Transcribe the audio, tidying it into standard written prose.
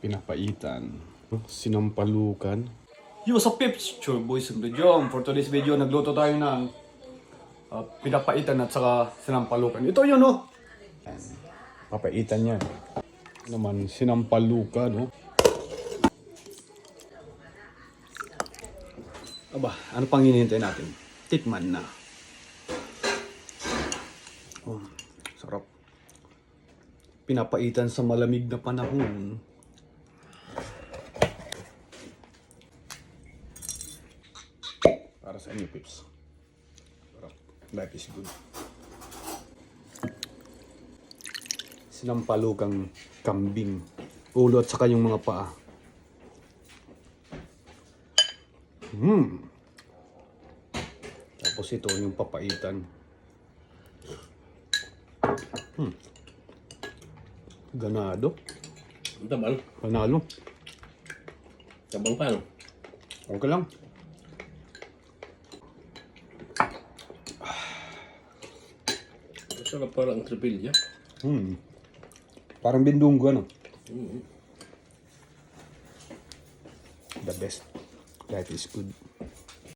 Pinapaitan. Sinampalukan. Yo, sa Pips! Sure boys and video. For today's video, nagluto tayo ng pinapaitan at saka sinampalukan. Ito yun, no? Papaitan yan. Naman, sinampalukan, no? Aba, ano pang hinihintay natin? Tikman na. Oh, sarap. Pinapaitan sa malamig na panahon. Para sa inyo, Pips. Sarap. Life is good. Sinampalukang kambing. Ulo at saka yung mga paa. Tapos ito yung papaitan. Ganado. Tabang. Panalo. Tabang pa, no? Okay lang. Sarap parang tripilya. Parang bindunggo, ano? The best. Life is good.